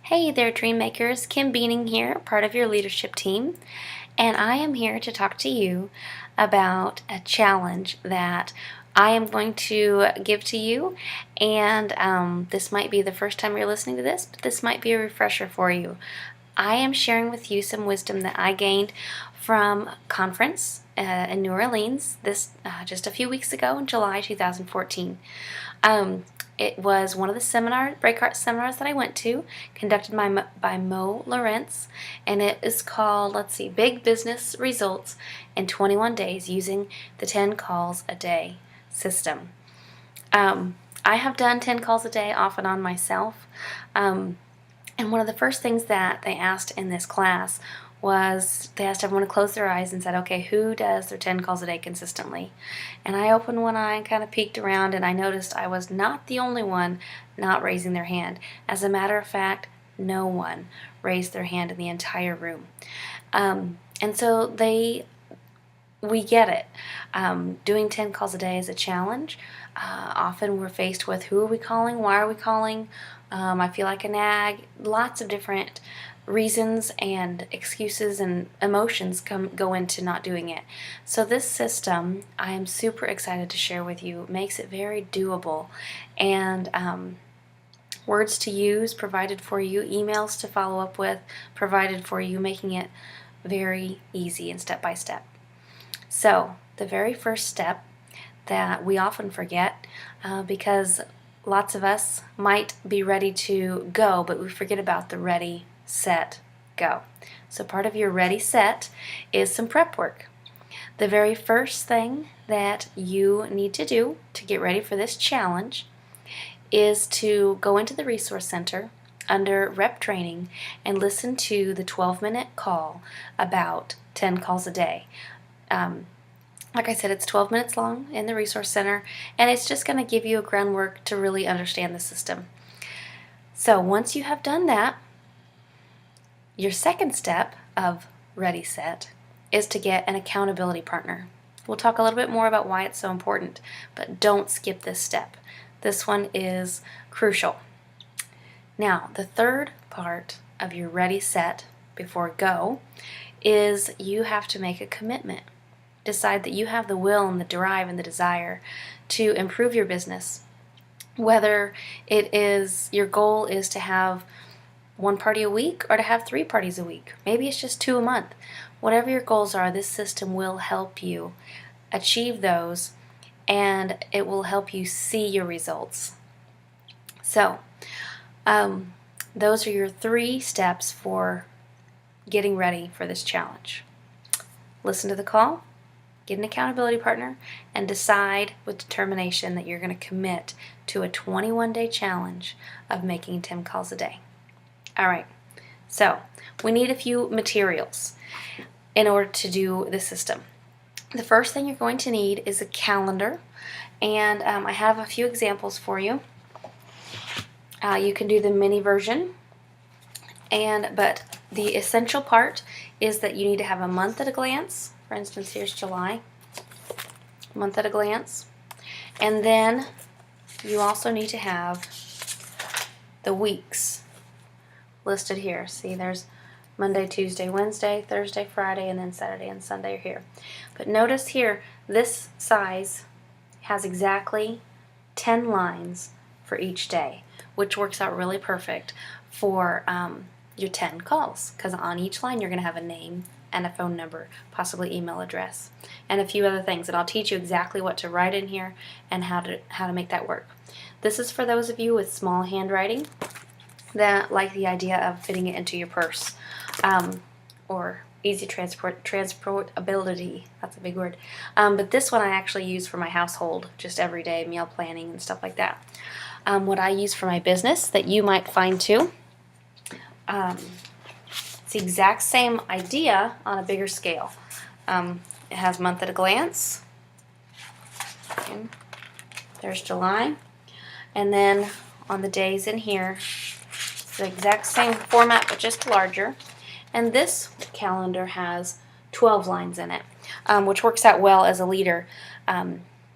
Hey there, Dream Makers. Kim Buening here, part of your leadership team, and I am here to talk to you about a challenge that I am going to give to you. And this might be the first time you're listening to this, but this might be a refresher for you. I am sharing with you some wisdom that I gained from a conference in New Orleans this just a few weeks ago in July 2014. It was one of the breakout seminars that I went to, conducted by Moe Lawrence, and it is called, let's see, Big Business Results in 21 Days Using the 10 Calls a Day System. I have done 10 calls a day off and on myself, and one of the first things that they asked in this class was they asked everyone to close their eyes and said, okay, who does their 10 calls a day consistently? And I opened one eye and kind of peeked around, and I noticed I was not the only one not raising their hand. As a matter of fact, no one raised their hand in the entire room. And so we get it. Doing 10 calls a day is a challenge. Often we're faced with who are we calling, why are we calling, I feel like a nag, lots of different reasons and excuses and emotions go into not doing it. So this system, I am super excited to share with you, makes it very doable, and words to use provided for you, emails to follow up with provided for you, making it very easy and step by step. So the very first step that we often forget, because lots of us might be ready to go, but we forget about the ready, set, go. So part of your ready, set is some prep work. The very first thing that you need to do to get ready for this challenge is to go into the resource center under rep training and listen to the 12-minute call about 10 calls a day. Like I said, it's 12 minutes long in the resource center, and it's just going to give you a groundwork to really understand the system. So once you have done that, your second step of Ready Set is to get an accountability partner. We'll talk a little bit more about why it's so important, but don't skip this step. This one is crucial. Now, the third part of your Ready Set before go is you have to make a commitment. Decide that you have the will and the drive and the desire to improve your business. Whether it is your goal is to have one party a week or to have 3 parties a week. Maybe it's just 2 a month. Whatever your goals are, this system will help you achieve those, and it will help you see your results. So, those are your 3 steps for getting ready for this challenge. Listen to the call, get an accountability partner, and decide with determination that you're going to commit to a 21-day challenge of making 10 calls a day. All right, so we need a few materials in order to do the system. The first thing you're going to need is a calendar, and I have a few examples for you. You can do the mini version, but the essential part is that you need to have a month at a glance. For instance, here's July, month at a glance. And then you also need to have the weeks listed here. See, there's Monday, Tuesday, Wednesday, Thursday, Friday, and then Saturday and Sunday are here. But notice here, this size has exactly 10 lines for each day, which works out really perfect for your 10 calls, because on each line you're going to have a name and a phone number, possibly email address, and a few other things. And I'll teach you exactly what to write in here and how to make that work. This is for those of you with small handwriting that like the idea of fitting it into your purse, or easy transportability. That's a big word. But this one I actually use for my household, just everyday meal planning and stuff like that. What I use for my business that you might find too. It's the exact same idea on a bigger scale. It has month at a glance. Okay. There's July. And then on the days in here, it's the exact same format but just larger. And this calendar has 12 lines in it, which works out well as a leader.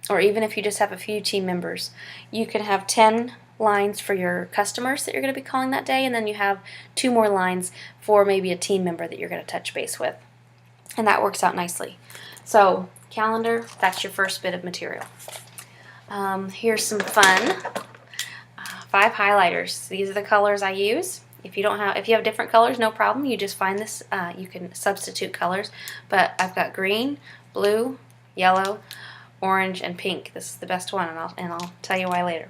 Or even if you just have a few team members, you can have 10 lines for your customers that you're going to be calling that day, and then you have 2 more lines for maybe a team member that you're going to touch base with. And that works out nicely. So, calendar, that's your first bit of material. Here's some fun. 5 highlighters. These are the colors I use. If you have different colors, no problem. You just find this. You can substitute colors. But I've got green, blue, yellow, orange, and pink. This is the best one, and I'll tell you why later.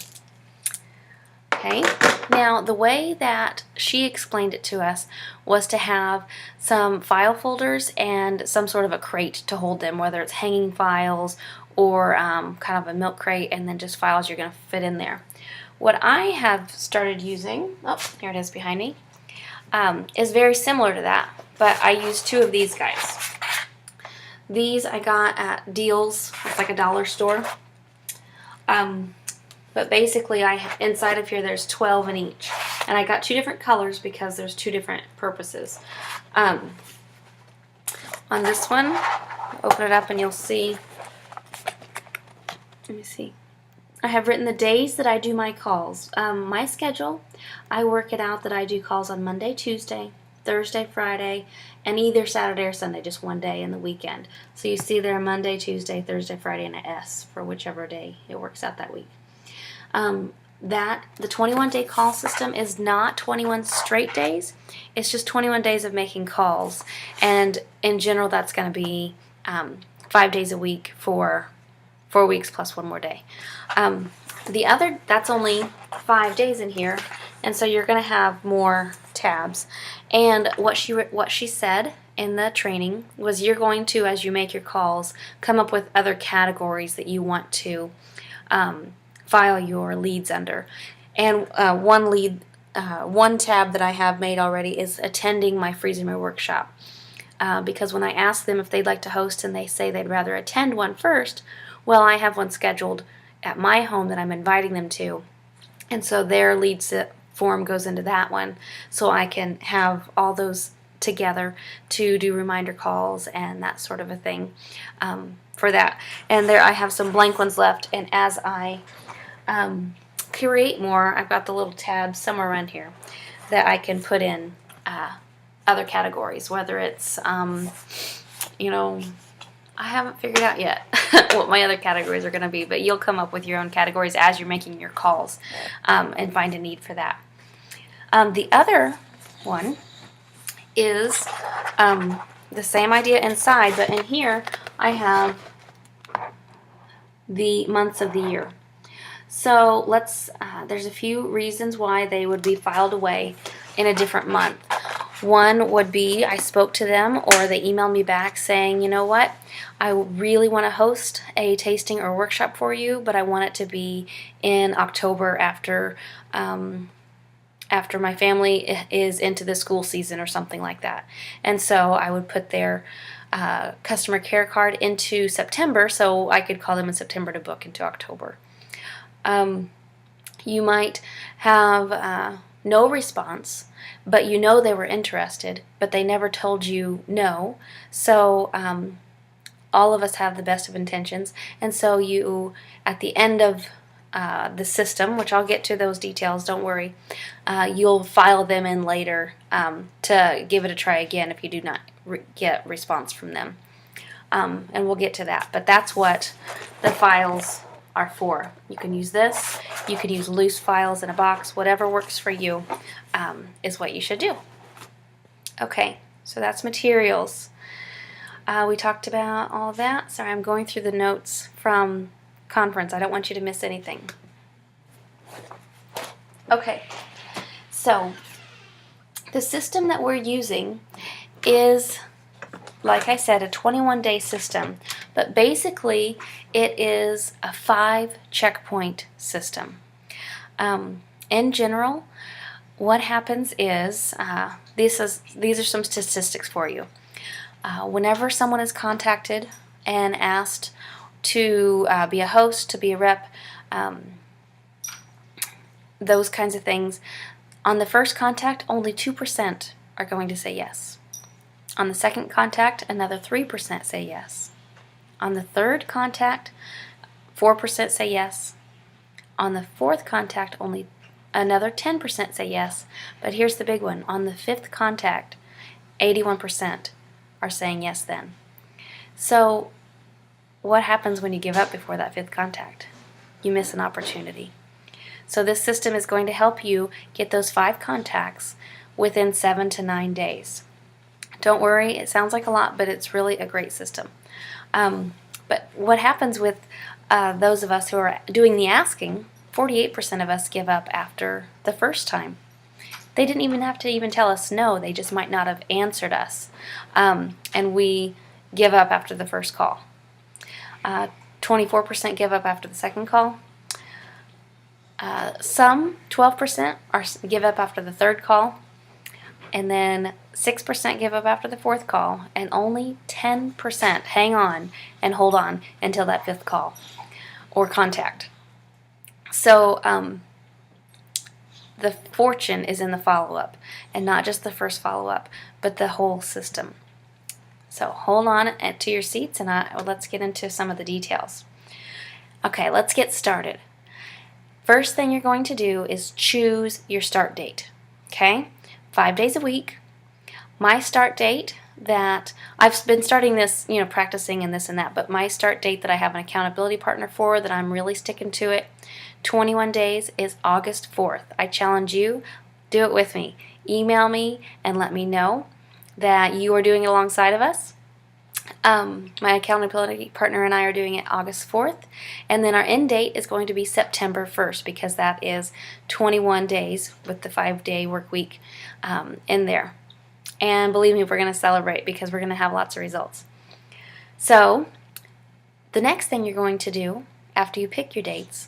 Okay. Now, the way that she explained it to us was to have some file folders and some sort of a crate to hold them, whether it's hanging files or kind of a milk crate, and then just files you're going to fit in there. What I have started using, oh, here it is behind me, is very similar to that, but I use 2 of these guys. These I got at Deals. It's like a dollar store. But basically, inside of here there's 12 in each, and I got 2 different colors because there's 2 different purposes. On this one, open it up and you'll see. Let me see. I have written the days that I do my calls. My schedule, I work it out that I do calls on Monday, Tuesday, Thursday, Friday, and either Saturday or Sunday, just one day in the weekend. So you see there Monday, Tuesday, Thursday, Friday, and an S for whichever day it works out that week. The 21-day call system is not 21 straight days. It's just 21 days of making calls. And in general, that's going to be 5 days a week for 4 weeks plus 1 more day. That's only 5 days in here, and so you're going to have more tabs. And what she said in the training was you're going to, as you make your calls, come up with other categories that you want to file your leads under. And one tab that I have made already is attending my Freeze and Mirror workshop. Because when I ask them if they'd like to host and they say they'd rather attend one first, well, I have one scheduled at my home that I'm inviting them to. And so their lead form goes into that one, so I can have all those together to do reminder calls and that sort of a thing for that. And there I have some blank ones left, and as I create more, I've got the little tabs somewhere around here that I can put in other categories, whether it's, I haven't figured out yet what my other categories are going to be, but you'll come up with your own categories as you're making your calls and find a need for that. The other one is the same idea inside, but in here I have the months of the year. So there's a few reasons why they would be filed away in a different month. One would be I spoke to them or they emailed me back saying, you know what, I really want to host a tasting or workshop for you, but I want it to be in October after my family is into the school season or something like that. And so I would put their customer care card into September so I could call them in September to book into October. You might have no response, but you know they were interested, but they never told you no. So all of us have the best of intentions, and so you, at the end of the system, which I'll get to those details, don't worry, you'll file them in later to give it a try again if you do not get response from them. And we'll get to that, but that's what the files are for. You can use this, you can use loose files in a box, whatever works for you is what you should do. Okay, so that's materials. We talked about all that. Sorry, I'm going through the notes from conference. I don't want you to miss anything. Okay, so the system that we're using is, like I said, a 21-day system, but basically it is a 5 checkpoint system. In general, what happens is, these are some statistics for you. Whenever someone is contacted and asked to be a host, to be a rep, those kinds of things, on the first contact, only 2% are going to say yes. On the second contact, another 3% say yes. On the third contact, 4% say yes. On the fourth contact, only another 10% say yes. But here's the big one. On the 5th contact, 81% are saying yes then. So what happens when you give up before that 5th contact? You miss an opportunity. So this system is going to help you get those 5 contacts within 7 to 9 days. Don't worry, it sounds like a lot, but it's really a great system. But what happens with those of us who are doing the asking, 48% of us give up after the first time. They didn't even have to even tell us no, they just might not have answered us. And we give up after the first call. 24% give up after the second call. Some, 12%, give up after the third call. And then 6% give up after the 4th call. And only 10% hang on and hold on until that 5th call or contact. So the fortune is in the follow-up, and not just the first follow-up, but the whole system. So hold on to your seats, and let's get into some of the details. Okay, let's get started. First thing you're going to do is choose your start date. Okay, 5 days a week. My start date that I've been starting this, practicing and this and that, but my start date that I have an accountability partner for, that I'm really sticking to it, 21 days, is August 4th. I challenge you, do it with me. Email me and let me know that you are doing it alongside of us. My accountability partner and I are doing it August 4th, and then our end date is going to be September 1st, because that is 21 days with the 5-day work week in there. And believe me, we're going to celebrate, because we're going to have lots of results. So the next thing you're going to do after you pick your dates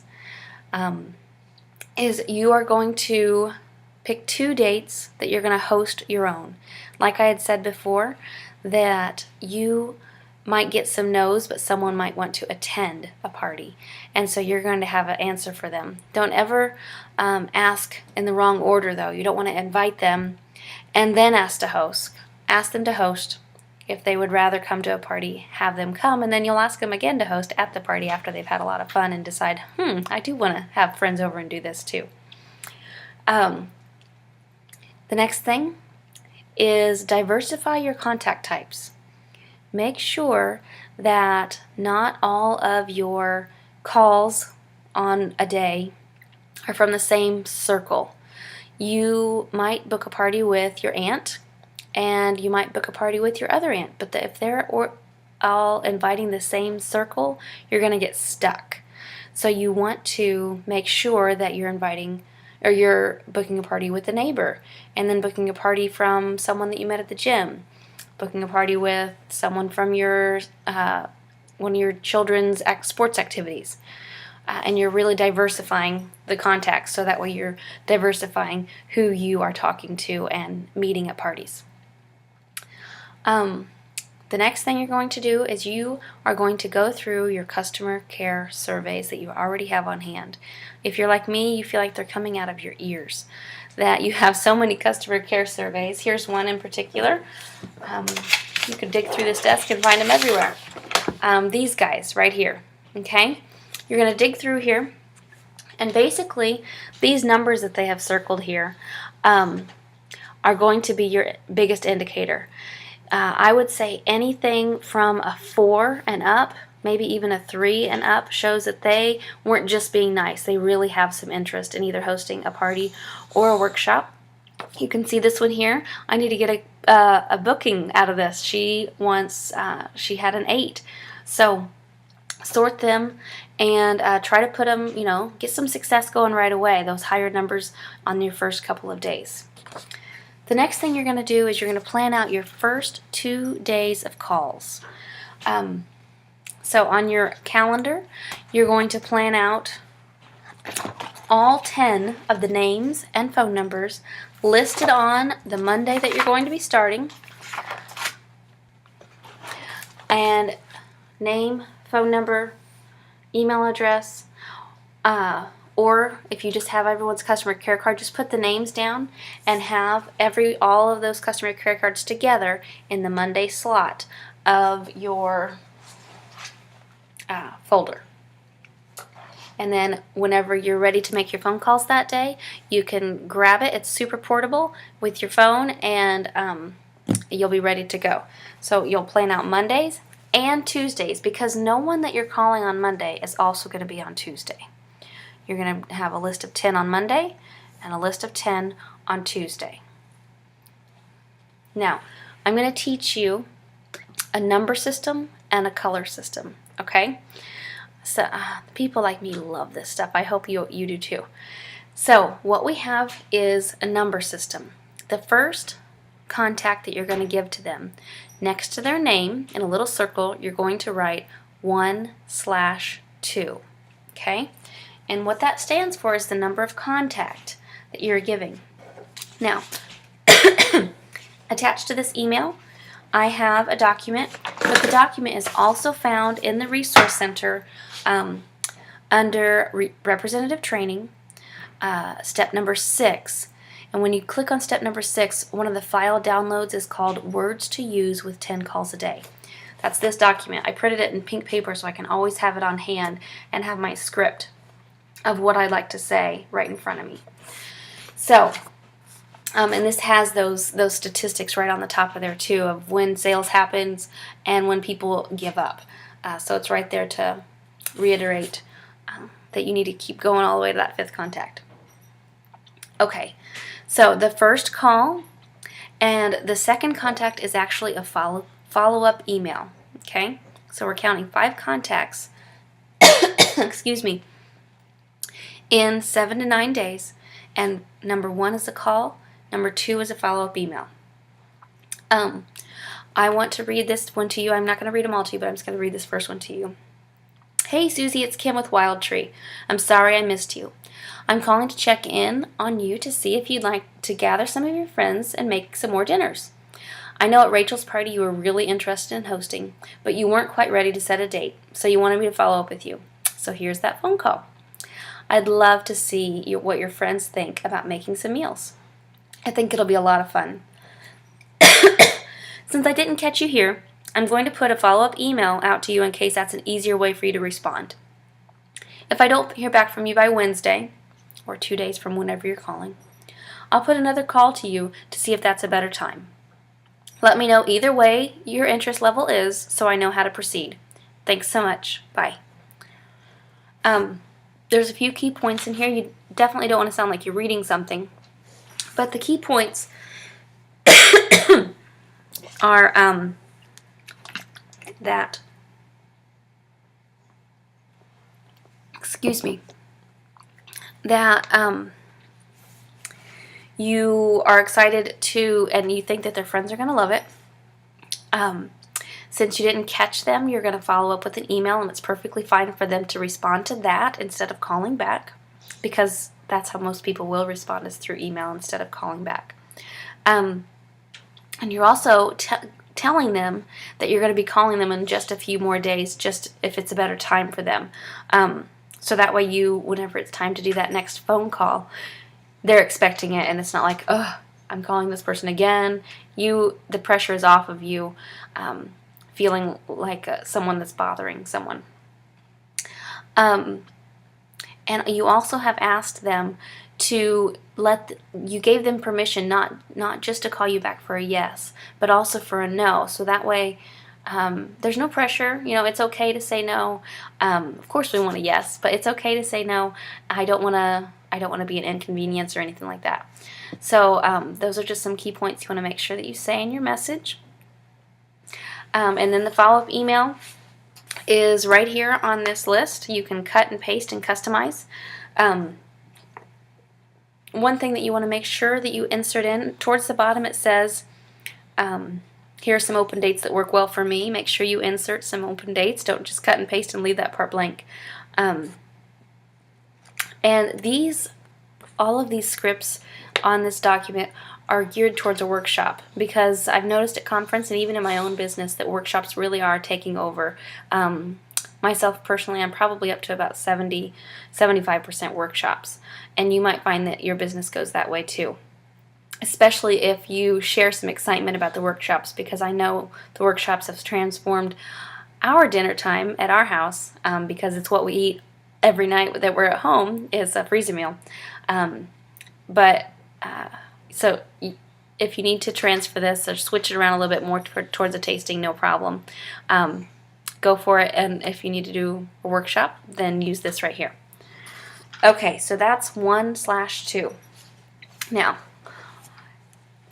is you are going to pick 2 dates that you're going to host your own. Like I had said before, that you might get some no's, but someone might want to attend a party, and so you're going to have an answer for them. Don't ever ask in the wrong order, though. You don't want to invite them and then ask to host. Ask them to host. If they would rather come to a party, have them come, and then you'll ask them again to host at the party after they've had a lot of fun and decide, I do want to have friends over and do this too. The next thing is diversify your contact types. Make sure that not all of your calls on a day are from the same circle. You might book a party with your aunt, and you might book a party with your other aunt, but if they're all inviting the same circle, you're going to get stuck. So you want to make sure that you're booking a party with a neighbor, and then booking a party from someone that you met at the gym, booking a party with someone from your one of your children's sports activities, and you're really diversifying the contacts, so that way you're diversifying who you are talking to and meeting at parties. The next thing you're going to do is you are going to go through your customer care surveys that you already have on hand. If you're like me, you feel like they're coming out of your ears, that you have so many customer care surveys. Here's one in particular. You could dig through this desk and find them everywhere. These guys right here, okay? You're going to dig through here, and basically these numbers that they have circled here are going to be your biggest indicator. I would say anything from a 4 and up, maybe even a 3 and up, shows that they weren't just being nice. They really have some interest in either hosting a party or a workshop. You can see this one here. I need to get a booking out of this. She had an 8. So sort them and try to put them, get some success going right away, those higher numbers on your first couple of days. The next thing you're going to do is you're going to plan out your first 2 days of calls. So on your calendar, you're going to plan out all 10 of the names and phone numbers listed on the Monday that you're going to be starting. And name, phone number, email address, or if you just have everyone's customer care card, just put the names down and have all of those customer care cards together in the Monday slot of your folder. And then whenever you're ready to make your phone calls that day, you can grab it. It's super portable with your phone, and you'll be ready to go. So you'll plan out Mondays and Tuesdays, because no one that you're calling on Monday is also going to be on Tuesday. You're going to have a list of 10 on Monday and a list of 10 on Tuesday. Now, I'm going to teach you a number system and a color system, okay? So people like me love this stuff. I hope you do too. So what we have is a number system. The first contact that you're going to give to them, next to their name in a little circle, you're going to write 1/2, okay? And what that stands for is the number of contact that you're giving. Now, attached to this email, I have a document, but the document is also found in the Resource Center under Representative Training, step number 6. And when you click on step number 6, one of the file downloads is called Words to Use with 10 Calls a Day. That's this document. I printed it in pink paper so I can always have it on hand and have my script of what I'd like to say right in front of me. So, and this has those statistics right on the top of there too, of when sales happens and when people give up. So it's right there to reiterate that you need to keep going all the way to that 5th contact. Okay, so the first call and the second contact is actually a follow-up email. Okay, so we're counting 5 contacts, excuse me, in 7 to 9 days, and number 1 is a call, number 2 is a follow-up email. I want to read this one to you. I'm not going to read them all to you, but I'm just going to read this first one to you. Hey Susie, it's Kim with Wildtree. I'm sorry I missed you. I'm calling to check in on you to see if you'd like to gather some of your friends and make some more dinners. I know at Rachel's party you were really interested in hosting, but you weren't quite ready to set a date, so you wanted me to follow up with you. So here's that phone call. I'd love to see what your friends think about making some meals. I think it'll be a lot of fun. Since I didn't catch you here, I'm going to put a follow-up email out to you in case that's an easier way for you to respond. If I don't hear back from you by Wednesday, or 2 days from whenever you're calling, I'll put another call to you to see if that's a better time. Let me know either way your interest level is so I know how to proceed. Thanks so much. Bye. There's a few key points in here. You definitely don't want to sound like you're reading something, but the key points are that, excuse me, that you are excited to, and you think that their friends are going to love it. Since you didn't catch them, you're going to follow up with an email, and it's perfectly fine for them to respond to that instead of calling back, because that's how most people will respond, is through email instead of calling back. And you're also telling them that you're going to be calling them in just a few more days, just if it's a better time for them. So that way whenever it's time to do that next phone call, they're expecting it, and it's not like, oh, I'm calling this person again. The pressure is off of you, feeling like someone that's bothering someone. And you also have asked them to you gave them permission not just to call you back for a yes, but also for a no. So that way, there's no pressure. It's okay to say no. Of course, we want a yes, but it's okay to say no. I don't want to be an inconvenience or anything like that. So those are just some key points you want to make sure that you say in your message. And then the follow-up email is right here on this list. You can cut and paste and customize. One thing that you want to make sure that you insert in, towards the bottom it says, here are some open dates that work well for me. Make sure you insert some open dates. Don't just cut and paste and leave that part blank. And all of these scripts on this document are geared towards a workshop, because I've noticed at conference and even in my own business that workshops really are taking over. Myself personally, I'm probably up to about 70-75% workshops, and you might find that your business goes that way too, especially if you share some excitement about the workshops, because I know the workshops have transformed our dinner time at our house, because it's what we eat every night that we're at home is a freezer meal. But so if you need to transfer this or switch it around a little bit more towards a tasting, no problem. Go for it, and if you need to do a workshop, then use this right here. Okay, so that's 1/2. Now,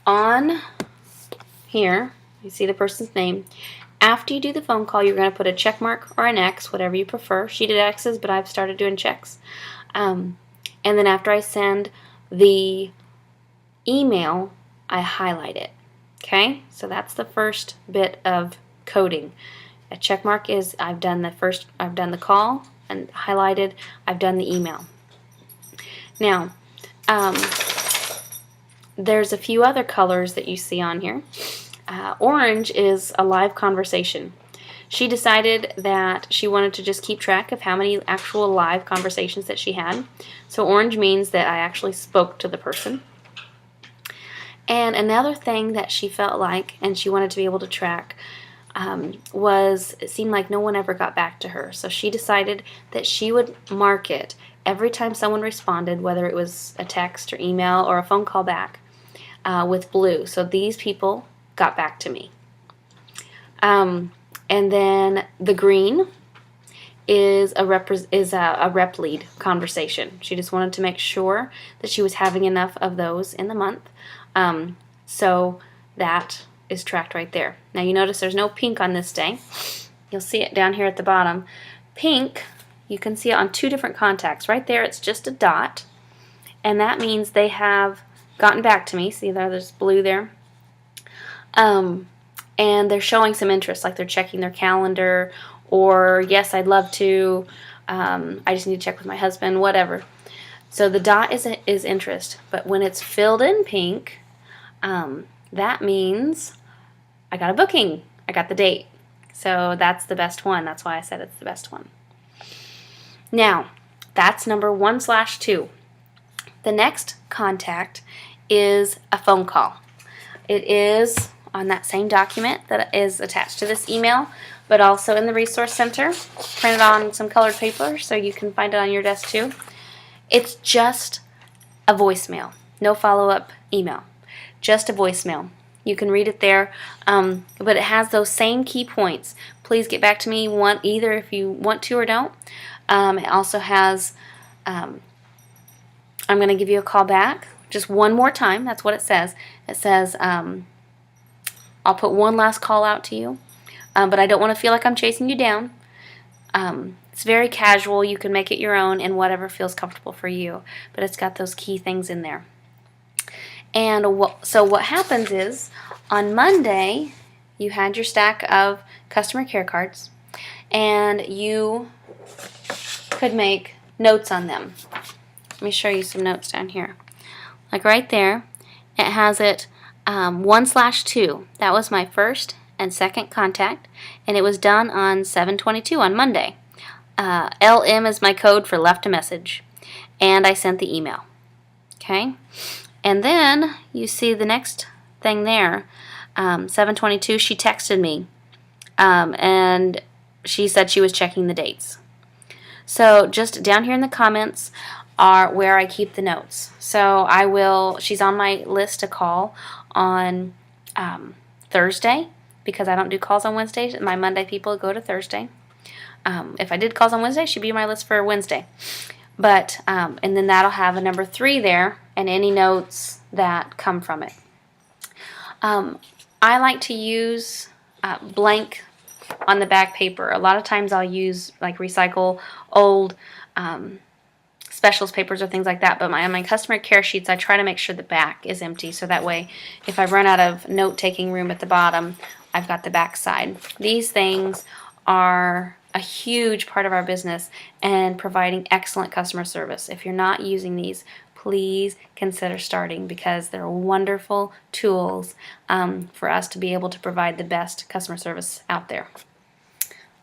on here, you see the person's name. After you do the phone call, you're going to put a check mark or an X, whatever you prefer. She did X's, but I've started doing checks. And then after I send the email, I highlight it. Okay, so that's the first bit of coding. A check mark is I've done the call, and highlighted, I've done the email. Now, there's a few other colors that you see on here. Orange is a live conversation. She decided that she wanted to just keep track of how many actual live conversations that she had. So orange means that I actually spoke to the person. And another thing that she felt like, and she wanted to be able to track, was it seemed like no one ever got back to her. So she decided that she would mark it every time someone responded, whether it was a text or email or a phone call back, with blue. So these people got back to me. And then the green is a rep lead conversation. She just wanted to make sure that she was having enough of those in the month. So that is tracked right there. Now you notice there's no pink on this day. You'll see it down here at the bottom. Pink, you can see it on 2 different contacts. Right there it's just a dot, and that means they have gotten back to me. See there's blue there. And they're showing some interest, like they're checking their calendar, or yes, I'd love to, I just need to check with my husband, whatever. So the dot is interest, but when it's filled in pink, that means I got a booking. I got the date. So that's the best one. That's why I said it's the best one. Now, that's number 1/2. The next contact is a phone call. It is on that same document that is attached to this email, but also in the Resource Center, printed on some colored paper so you can find it on your desk too. It's just a voicemail, no follow-up email, just a voicemail. You can read it there, but it has those same key points. Please get back to me, either if you want to or don't. It also has, I'm going to give you a call back just one more time. That's what it says. It says, I'll put one last call out to you, but I don't want to feel like I'm chasing you down. It's very casual. You can make it your own and whatever feels comfortable for you, but it's got those key things in there. And so what happens is, on Monday, you had your stack of customer care cards, and you could make notes on them. Let me show you some notes down here. Like right there, it has it 1/2. That was my first and second contact, and it was done on 7/22 on Monday. LM is my code for left a message, and I sent the email. Okay, and then you see the next thing there, 7/22. She texted me, and she said she was checking the dates. So just down here in the comments are where I keep the notes. So she's on my list to call on Thursday, because I don't do calls on Wednesdays. My Monday people go to Thursday. If I did calls on Wednesday, she'd be on my list for Wednesday. But and then that'll have a number 3 there, and any notes that come from it. I like to use blank on the back paper. A lot of times I'll use like recycle old specials papers or things like that, but on my customer care sheets I try to make sure the back is empty, so that way if I run out of note-taking room at the bottom, I've got the back side. These things are a huge part of our business and providing excellent customer service. If you're not using these, please consider starting, because they're wonderful tools for us to be able to provide the best customer service out there.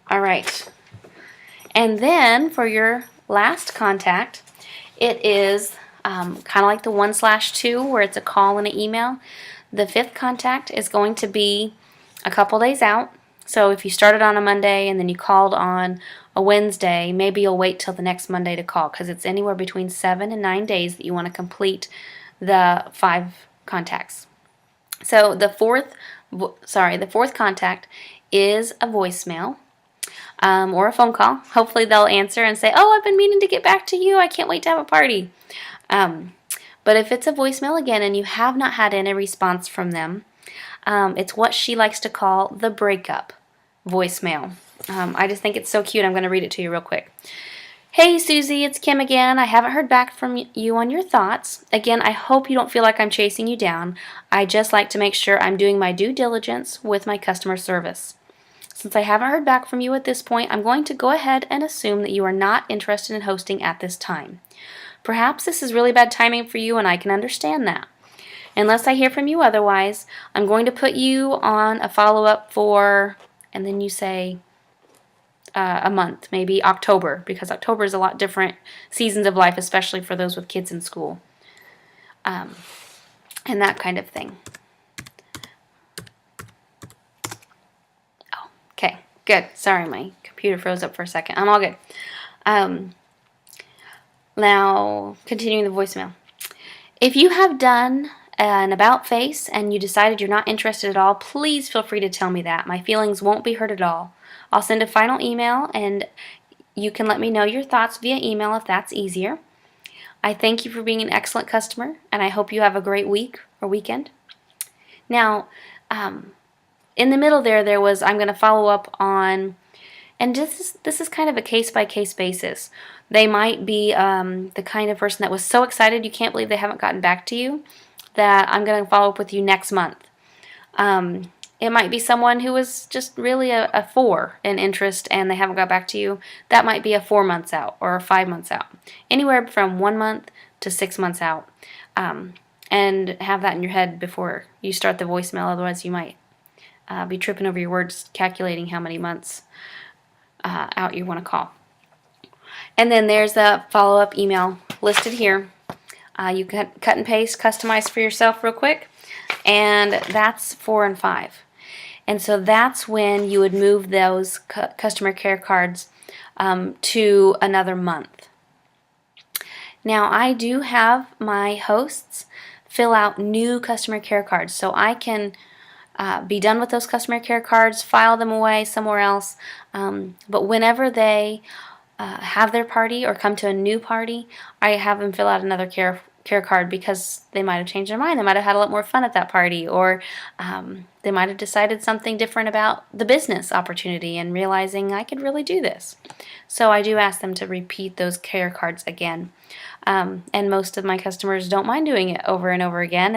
All right. And then for your last contact, it is kind of like the 1/2 where it's a call and an email. The 5th contact is going to be a couple days out. So if you started on a Monday and then you called on a Wednesday, maybe you'll wait till the next Monday to call, because it's anywhere between 7 and 9 days that you want to complete the 5 contacts. So the fourth contact is a voicemail or a phone call. Hopefully they'll answer and say, "Oh, I've been meaning to get back to you. I can't wait to have a party." But if it's a voicemail again and you have not had any response from them, it's what she likes to call the breakup voicemail. I just think it's so cute. I'm going to read it to you real quick. "Hey, Susie, it's Kim again. I haven't heard back from you on your thoughts. Again, I hope you don't feel like I'm chasing you down. I just like to make sure I'm doing my due diligence with my customer service. Since I haven't heard back from you at this point, I'm going to go ahead and assume that you are not interested in hosting at this time. Perhaps this is really bad timing for you, and I can understand that. Unless I hear from you otherwise, I'm going to put you on a follow-up for," and then you say a month, maybe October, because October is a lot different seasons of life, especially for those with kids in school, and that kind of thing. Oh, okay, good. Sorry, my computer froze up for a second. I'm all good. Now, continuing the voicemail. "If you have done an about face and you decided you're not interested at all, please feel free to tell me that. My feelings won't be hurt at all. I'll send a final email and you can let me know your thoughts via email if that's easier. I thank you for being an excellent customer and I hope you have a great week or weekend." Now, in the middle there was, "I'm going to follow up on," and this is kind of a case-by-case basis. They might be the kind of person that was so excited you can't believe they haven't gotten back to you, that "I'm going to follow up with you next month." It might be someone who was just really a 4 in interest and they haven't got back to you. That might be a 4 months out or a 5 months out. Anywhere from 1 month to 6 months out. And have that in your head before you start the voicemail, otherwise you might be tripping over your words calculating how many months out you want to call. And then there's a follow-up email listed here. You can cut and paste, customize for yourself real quick, and that's 4 and 5. And so that's when you would move those customer care cards to another month. Now, I do have my hosts fill out new customer care cards, so I can be done with those customer care cards, file them away somewhere else, but whenever they have their party or come to a new party, I have them fill out another care card, because they might have changed their mind. They might have had a lot more fun at that party, or they might have decided something different about the business opportunity and realizing I could really do this. So I do ask them to repeat those care cards again. And most of my customers don't mind doing it over and over again,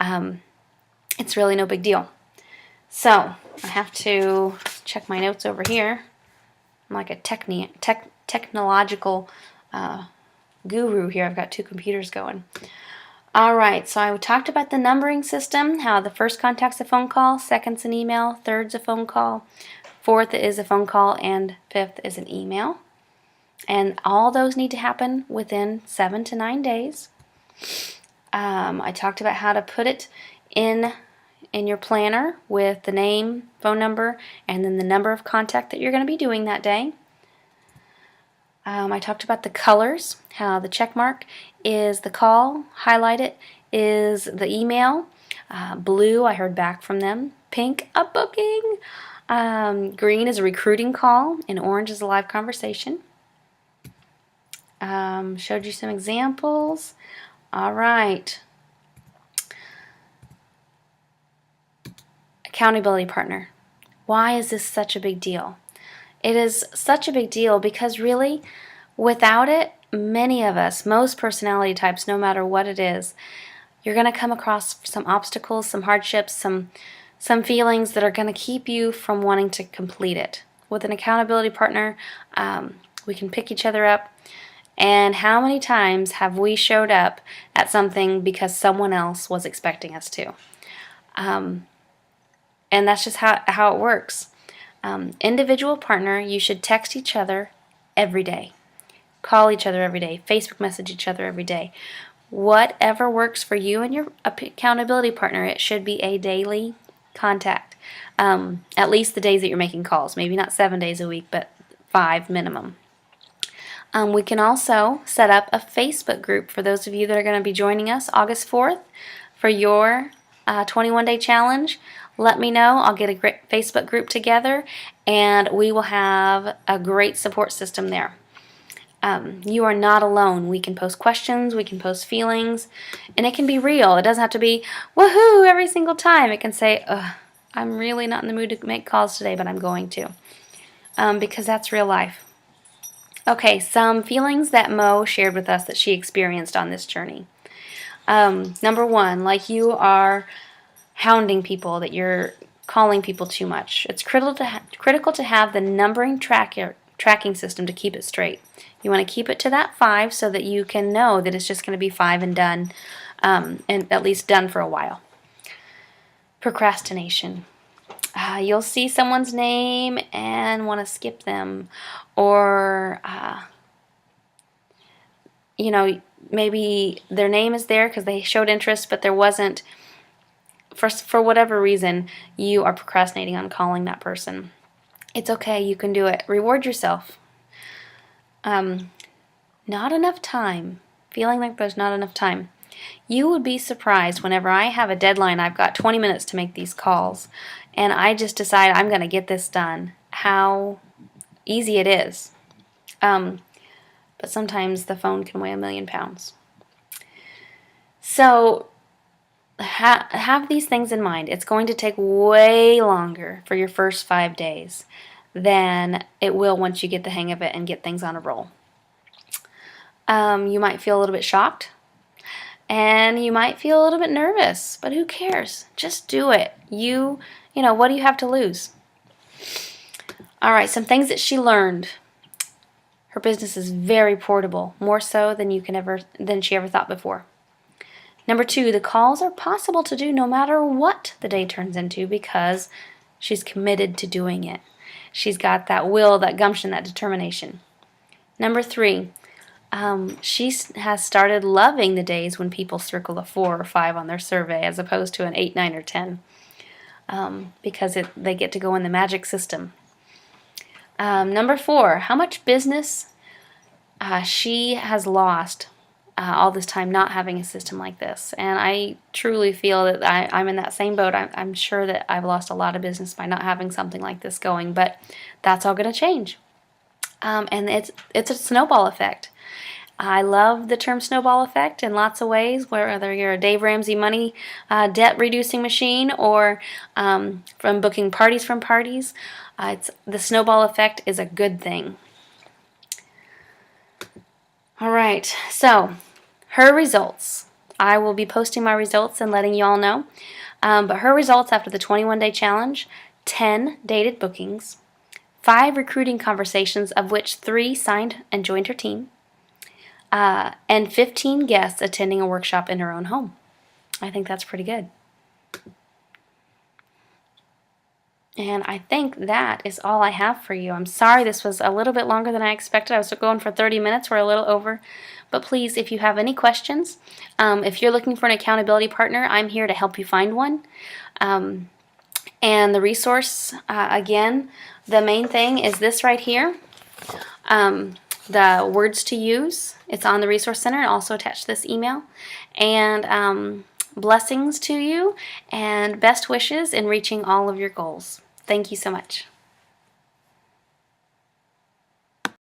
and it's really no big deal. So I have to check my notes over here. I'm like a technological guru here. I've got 2 computers going. Alright, so I talked about the numbering system, how the first contact's a phone call, second's an email, third's a phone call, fourth is a phone call, and fifth is an email. And all those need to happen within 7 to 9 days. I talked about how to put it in your planner with the name, phone number, and then the number of contact that you're going to be doing that day. I talked about the colors, how the check mark is the call, highlighted is the email, blue, I heard back from them, pink, a booking, green is a recruiting call, and orange is a live conversation. Showed you some examples. All right. Accountability partner. Why is this such a big deal? It is such a big deal because really, without it, many of us, most personality types, no matter what it is, you're going to come across some obstacles, some hardships, some feelings that are going to keep you from wanting to complete it. With an accountability partner, we can pick each other up. And how many times have we showed up at something because someone else was expecting us to? And that's just how it works. Individual partner, you should text each other every day. Call each other every day. Facebook message each other every day. Whatever works for you and your accountability partner, it should be a daily contact. At least the days that you're making calls. Maybe not 7 days a week, but 5 minimum. We can also set up a Facebook group for those of you that are going to be joining us August 4th for your 21-day challenge. Let me know. I'll get a great Facebook group together, and we will have a great support system there. You are not alone. We can post questions, we can post feelings, and it can be real. It doesn't have to be woohoo every single time. It can say, I'm really not in the mood to make calls today, but I'm going to, because that's real life. Okay, some feelings that Moe shared with us that she experienced on this journey. Number one, like you are hounding people, that you're calling people too much. It's critical to have the numbering tracking system to keep it straight. You want to keep it to that 5 so that you can know that it's just going to be 5 and done, and at least done for a while. Procrastination. You'll see someone's name and want to skip them, or maybe their name is there because they showed interest, but there wasn't. For whatever reason, you are procrastinating on calling that person. It's okay. You can do it. Reward yourself. Not enough time. Feeling like there's not enough time. You would be surprised whenever I have a deadline. I've got 20 minutes to make these calls, and I just decide I'm going to get this done. How easy it is. But sometimes the phone can weigh 1,000,000 pounds. So have these things in mind. It's going to take way longer for your first 5 days than it will once you get the hang of it and get things on a roll. You might feel a little bit shocked, and you might feel a little bit nervous, but who cares? Just do it. What do you have to lose? All right, some things that she learned. Her business is very portable, more so than she ever thought before. Number 2, the calls are possible to do no matter what the day turns into because she's committed to doing it. She's got that will, that gumption, that determination. Number 3, she has started loving the days when people circle a 4 or 5 on their survey as opposed to an 8, 9, or 10, because they get to go in the magic system. Number 4, how much business she has lost all this time not having a system like this. And I truly feel that I'm in that same boat. I'm sure that I've lost a lot of business by not having something like this going, but that's all going to change. And it's a snowball effect. I love the term snowball effect in lots of ways, whether you're a Dave Ramsey money debt reducing machine or from booking parties from parties. The snowball effect is a good thing. All right, so her results. I will be posting my results and letting you all know. But her results after the 21-day challenge: 10 dated bookings, 5 recruiting conversations, of which 3 signed and joined her team, and 15 guests attending a workshop in her own home. I think that's pretty good. And I think that is all I have for you. I'm sorry this was a little bit longer than I expected. I was going for 30 minutes. We're a little over. But please, if you have any questions, if you're looking for an accountability partner, I'm here to help you find one. And the resource, again, the main thing is this right here. The words to use. It's on the Resource Center and also attached to this email. And blessings to you and best wishes in reaching all of your goals. Thank you so much.